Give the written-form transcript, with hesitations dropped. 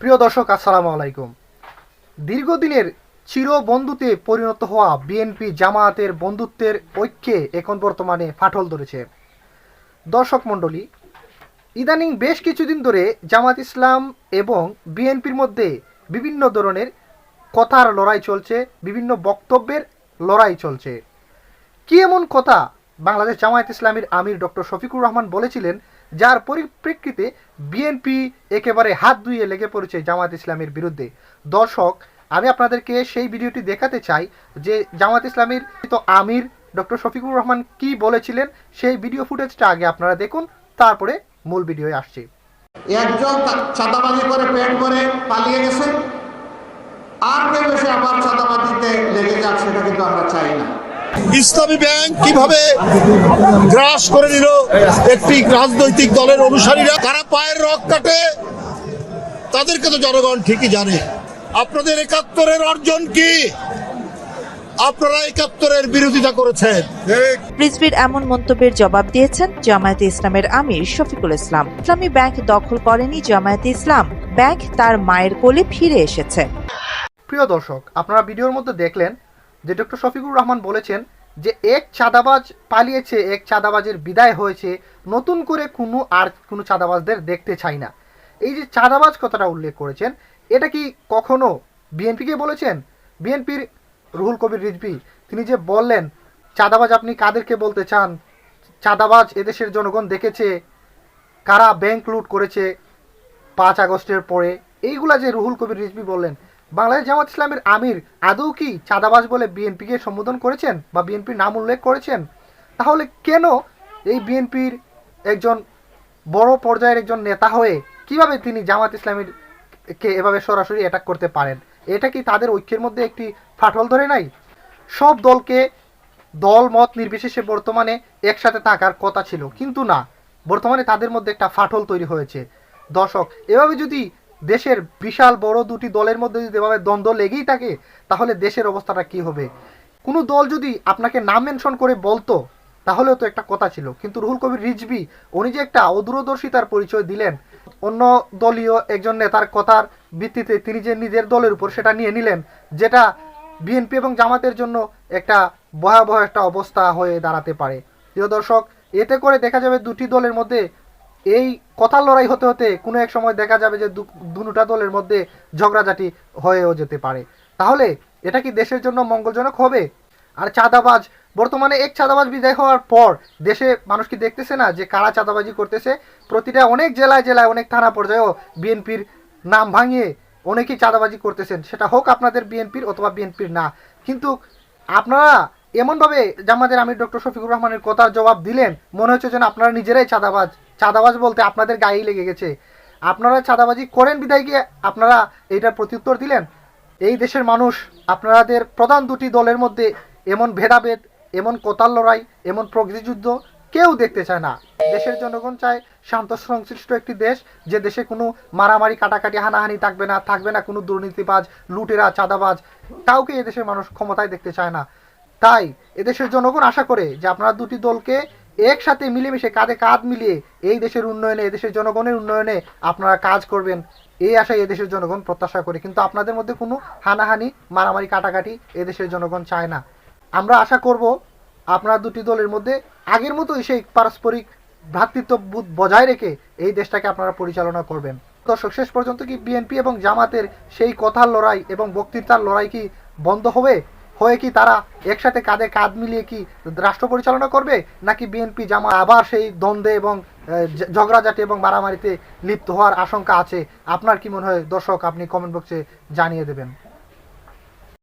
প্রিয় দর্শক, আসসালামু আলাইকুম। দীর্ঘদিনের চির বন্ধুতে পরিণত হওয়া বিএনপি জামায়াতের বন্ধুত্বের ঐক্যে এখন বর্তমানে ফাটল ধরেছে। দর্শক মণ্ডলী, ইদানিং বেশ কিছুদিন ধরে জামায়াত ইসলাম এবং বিএনপির মধ্যে বিভিন্ন ধরনের কথার লড়াই চলছে, বিভিন্ন বক্তব্যের লড়াই চলছে। কি এমন কথা বাংলাদেশ জামায়াত ইসলামীর আমির ডক্টর শফিকুর রহমান বলেছিলেন, যার পরিপ্রেক্ষিতে বিএনপি একেবারে হাত ধুয়ে লেগে পড়েছে জামায়াত ইসলামের বিরুদ্ধে? দর্শক, আমি আপনাদেরকে সেই ভিডিওটি দেখাতে চাই যে জামায়াত ইসলামীর আমির ডক্টর শফিকুর রহমান কি বলেছিলেন। সেই ভিডিও ফুটেজটা আগে আপনারা দেখুন, তারপরে মূল ভিডিওয়ে আসছি। একজন চাঁদাবাজি করে পেট ভরে পালিয়ে গেছে, আর কেউ এসে আবার চাঁদাবাজিতে লেগে যাচ্ছে, সেটা কিন্তু আমরা চাই না। ইসলামী ব্যাংক কিভাবে গ্রাস করে নিল একটি রাজনৈতিক দলের অনুসারীরা, তারা পায়ের রক কাটে, তাদেরকে তো জনগণ ঠিকই জানে। আপনাদের ৭১-এর অর্জন কি? আপনারা ৭১-এর বিরোধিতা করেছেন। রিজভির এমন মন্তব্যের জবাব দিয়েছেন জামায়াতে ইসলামের আমির শফিকুল ইসলাম। ইসলামী ব্যাংক দখল করেনি জামায়াতে ইসলাম, ব্যাংক তার মায়ের কোলে ফিরে এসেছে। প্রিয় দর্শক, আপনারা ভিডিওর মধ্যে দেখলেন যে ডক্টর শফিকুর রহমান বলেছেন যে এক চাঁদাবাজ পালিয়েছে, এক চাঁদাবাজের বিদায় হয়েছে, নতুন করে কোনো চাঁদাবাজদের দেখতে চাই না। এই যে চাঁদাবাজ কথাটা উল্লেখ করেছেন, এটা কি কখনো বিএনপিকে বলেছেন? বিএনপির রুহুল কবির রিজভী তিনি যে বললেন চাঁদাবাজ আপনি কাদেরকে বলতে চান? চাঁদাবাজ এদেশের জনগণ দেখেছে, কারা ব্যাংক লুট করেছে ৫ আগস্টের পরে, এইগুলা যে রুহুল কবির রিজভী বললেন, বাংলাদেশ জামায়াত ইসলামের আমির আদৌ কি চাঁদাবাজ বলে বিএনপিকে সম্বোধন করেছেন বা বিএনপির নাম উল্লেখ করেছেন? তাহলে কেন এই বিএনপির একজন বড় পর্যায়ের একজন নেতা হয়ে কিভাবে তিনি জামায়াত ইসলামীর কে এভাবে সরাসরি অ্যাটাক করতে পারেন? এটা কি তাদের ঐক্যের মধ্যে একটি ফাটল ধরে নাই? সব দলকে দল মত নির্বিশেষে বর্তমানে একসাথে থাকার কথা ছিল, কিন্তু না, বর্তমানে তাদের মধ্যে একটা ফাটল তৈরি হয়েছে। দর্শক, এভাবে যদি দেশের বিশাল বড় দুটি দলের মধ্যে যদি এভাবে দ্বন্দ্ব লেগেই থাকে, তাহলে দেশের অবস্থাটা কি হবে? কোনো দল যদি আপনাকে নাম মেনশন করে বলতো তাহলেও তো একটা কথা ছিল, কিন্তু রুহুল কবির রিজভী উনি যে একটা অদূরদর্শিতার পরিচয় দিলেন, অন্য দলীয় একজন নেতার কথার ভিত্তিতে তিনি যে নিজের দলের উপর সেটা নিয়ে নিলেন, যেটা বিএনপি এবং জামাতের জন্য একটা ভয়াবহ একটা অবস্থা হয়ে দাঁড়াতে পারে। প্রিয় দর্শক, এতে করে দেখা যাবে দুটি দলের মধ্যে এই কথার লড়াই হতে হতে কোনো এক সময় দেখা যাবে যে দুটা দলের মধ্যে ঝগড়াঝাটি হয়েও যেতে পারে। তাহলে এটা কি দেশের জন্য মঙ্গলজনক হবে? আর চাঁদাবাজ, বর্তমানে এক চাঁদাবাজ বিদায় হওয়ার পর দেশে মানুষ কি দেখতেছে না যে কারা চাঁদাবাজি করতেছে? প্রতিটা অনেক জেলায় জেলায় অনেক থানা পর্যায়েও বিএনপির নাম ভাঙিয়ে অনেকেই চাঁদাবাজি করতেছেন, সেটা হোক আপনাদের বিএনপির অথবা বিএনপির না। কিন্তু আপনারা এমনভাবে জামাতের আমির ডক্টর শফিকুর রহমানের কথার জবাব দিলেন, মনে হচ্ছে যেন আপনারা নিজেরাই চাঁদাবাজ। চাঁদাবাজ বলতে আপনাদের গায়েই লেগে গেছে। আপনারা চাঁদাবাজি করেন বিদায় গিয়ে আপনারা এইটার প্রত্যুত্তর দিলেন। এই দেশের মানুষ আপনাদের প্রধান দুটি দলের মধ্যে এমন ভেদাভেদ, এমন কোতাল লড়াই, এমন প্রগতিযুদ্ধ কেউ দেখতে চায় না। দেশের জনগণ চায় শান্ত সংশ্লিষ্ট একটি দেশ, যে দেশে কোনো মারামারি কাটাকাটি হানাহানি থাকবে না কোনো দুর্নীতিবাজ, লুটেরা, চাঁদাবাজ, কাউকে এদেশের মানুষ ক্ষমতায় দেখতে চায় না। তাই এদেশের জনগণ আশা করে যে আপনারা দুটি দলকে একসাথে মিলেমিশে কাঁধে কাঁধ মিলিয়ে এই দেশের উন্নয়নে, এদেশের জনগণের উন্নয়নে আপনারা কাজ করবেন, এই আশায় এদেশের জনগণ প্রত্যাশা করে। কিন্তু আপনাদের মধ্যে কোনো হানাহানি, মারামারি কাটাকাটি এদেশের জনগণ চায় না। আমরা আশা করব আপনারা দুটি দলের মধ্যে আগের মতোই সেই পারস্পরিক ভ্রাতৃত্ববোধ বজায় রেখে এই দেশটাকে আপনারা পরিচালনা করবেন। দর্শক, শেষ পর্যন্ত কি বিএনপি এবং জামাতের সেই কথার লড়াই এবং বক্তৃতার লড়াই কি বন্ধ হবে? হয়ে কি তারা একসাথে কাঁধে কাঁধ মিলিয়ে কি রাষ্ট্র পরিচালনা করবে, নাকি বিএনপি জামাত আবার সেই দ্বন্দ্বে এবং ঝগড়াঝাটি এবং মারামারিতে লিপ্ত হওয়ার আশঙ্কা আছে? আপনার কি মনে হয় দর্শক? আপনি কমেন্ট বক্সে জানিয়ে দেবেন।